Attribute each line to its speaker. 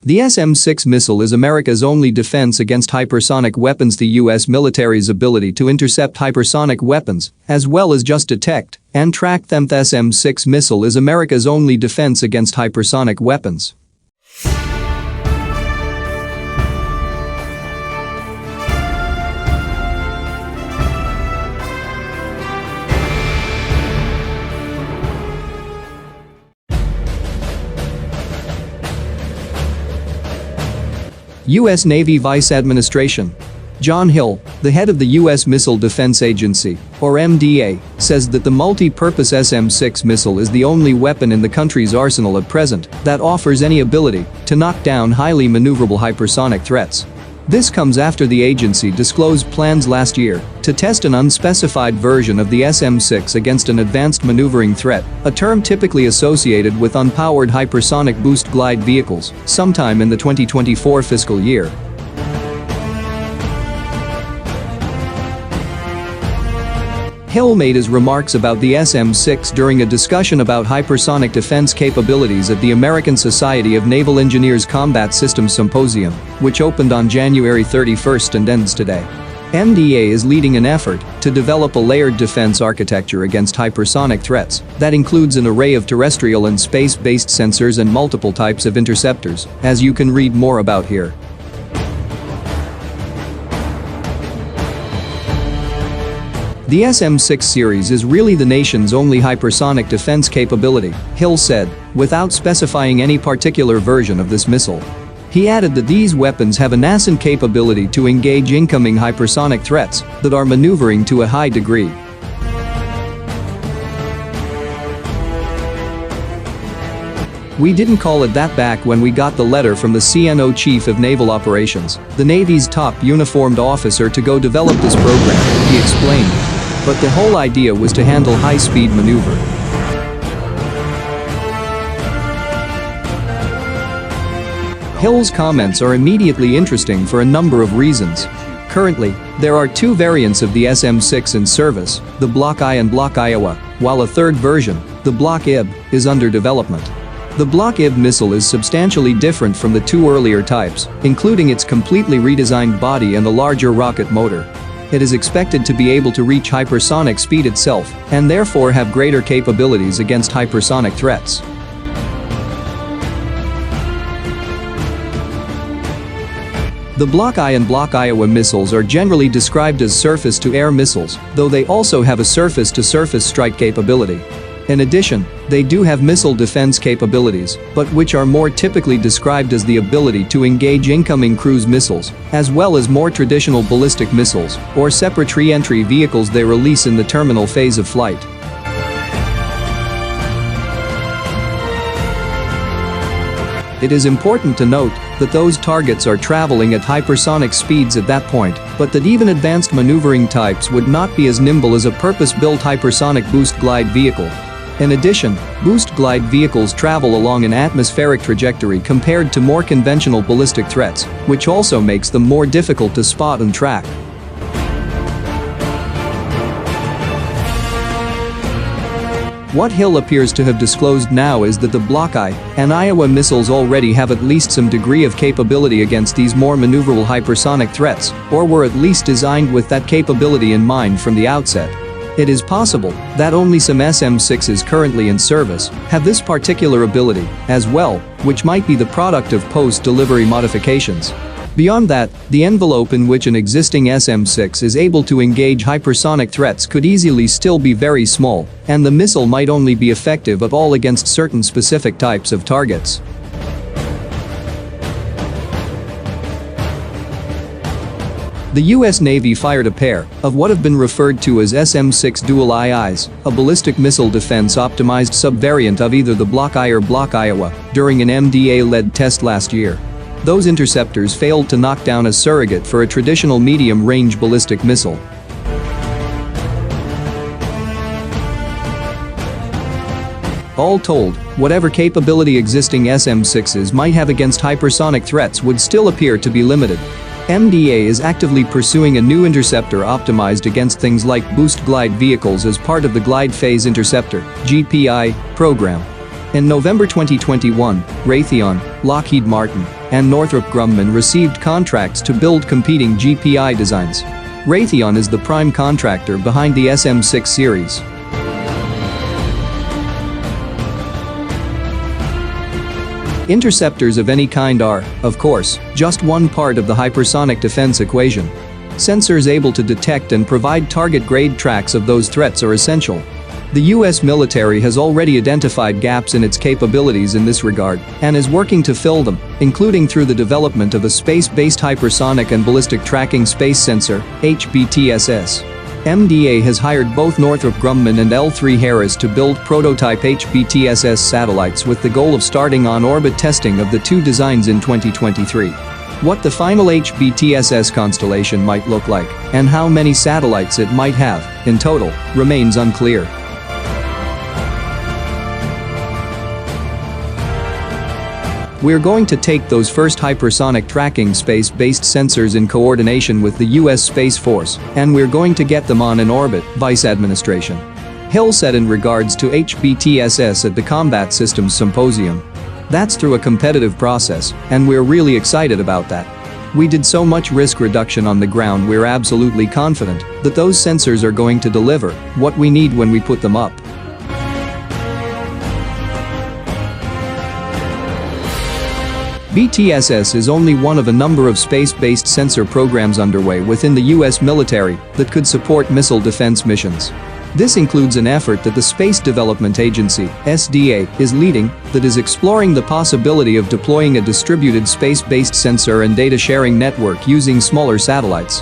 Speaker 1: The SM-6 missile is America's only defense against hypersonic weapons. The U.S. military's ability to intercept hypersonic weapons, as well as just detect and track them. The SM-6 missile is America's only defense against hypersonic weapons. U.S. Navy Vice Administration. Jon Hill, the head of the U.S. Missile Defense Agency, or MDA, says that the multi-purpose SM-6 missile is the only weapon in the country's arsenal at present that offers any ability to knock down highly maneuverable hypersonic threats. This comes after the agency disclosed plans last year to test an unspecified version of the SM-6 against an advanced maneuvering threat, a term typically associated with unpowered hypersonic boost glide vehicles, sometime in the 2024 fiscal year. Hill made his remarks about the SM-6 during a discussion about hypersonic defense capabilities at the American Society of Naval Engineers Combat Systems Symposium, which opened on January 31 and ends today. MDA is leading an effort to develop a layered defense architecture against hypersonic threats that includes an array of terrestrial and space-based sensors and multiple types of interceptors, as you can read more about here. The SM-6 series is really the nation's only hypersonic defense capability, Hill said, without specifying any particular version of this missile. He added that these weapons have a nascent capability to engage incoming hypersonic threats that are maneuvering to a high degree. We didn't call it that back when we got the letter from the CNO Chief of Naval Operations, the Navy's top uniformed officer, to go develop this program, he explained. But the whole idea was to handle high-speed maneuver. Hill's comments are immediately interesting for a number of reasons. Currently, there are two variants of the SM-6 in service, the Block I and Block Iowa, while a third version, the Block IB, is under development. The Block IB missile is substantially different from the two earlier types, including its completely redesigned body and a larger rocket motor. It is expected to be able to reach hypersonic speed itself and therefore have greater capabilities against hypersonic threats. The Block I and Block Iowa missiles are generally described as surface-to-air missiles, though they also have a surface-to-surface strike capability. In addition, they do have missile defense capabilities, but which are more typically described as the ability to engage incoming cruise missiles, as well as more traditional ballistic missiles or separate re-entry vehicles they release in the terminal phase of flight. It is important to note that those targets are traveling at hypersonic speeds at that point, but that even advanced maneuvering types would not be as nimble as a purpose-built hypersonic boost glide vehicle. In addition, boost glide vehicles travel along an atmospheric trajectory compared to more conventional ballistic threats, which also makes them more difficult to spot and track. What Hill appears to have disclosed now is that the Block I and Iowa missiles already have at least some degree of capability against these more maneuverable hypersonic threats, or were at least designed with that capability in mind from the outset. It is possible that only some SM-6s currently in service have this particular ability as well, which might be the product of post-delivery modifications. Beyond that, the envelope in which an existing SM-6 is able to engage hypersonic threats could easily still be very small, and the missile might only be effective at all against certain specific types of targets. The U.S. Navy fired a pair of what have been referred to as SM-6 dual IIs, a ballistic missile defense-optimized subvariant of either the Block I or Block Iowa, during an MDA-led test last year. Those interceptors failed to knock down a surrogate for a traditional medium-range ballistic missile. All told, whatever capability existing SM-6s might have against hypersonic threats would still appear to be limited. MDA is actively pursuing a new interceptor optimized against things like boost glide vehicles as part of the Glide Phase Interceptor (GPI) program. In November 2021, Raytheon, Lockheed Martin, and Northrop Grumman received contracts to build competing GPI designs. Raytheon is the prime contractor behind the SM-6 series. Interceptors of any kind are, of course, just one part of the hypersonic defense equation. Sensors able to detect and provide target-grade tracks of those threats are essential. The US military has already identified gaps in its capabilities in this regard and is working to fill them, including through the development of a space-based hypersonic and ballistic tracking space sensor, HBTSS. MDA has hired both Northrop Grumman and L3Harris to build prototype HBTSS satellites with the goal of starting on-orbit testing of the two designs in 2023. What the final HBTSS constellation might look like and how many satellites it might have, in total, remains unclear. We're going to take those first hypersonic tracking space-based sensors in coordination with the US Space Force, and we're going to get them on an orbit, Vice Administration. Hill said in regards to HBTSS at the Combat Systems Symposium. That's through a competitive process, and we're really excited about that. We did so much risk reduction on the ground, we're absolutely confident that those sensors are going to deliver what we need when we put them up. BTSS is only one of a number of space-based sensor programs underway within the US military that could support missile defense missions. This includes an effort that the Space Development Agency, SDA, is leading that is exploring the possibility of deploying a distributed space-based sensor and data sharing network using smaller satellites.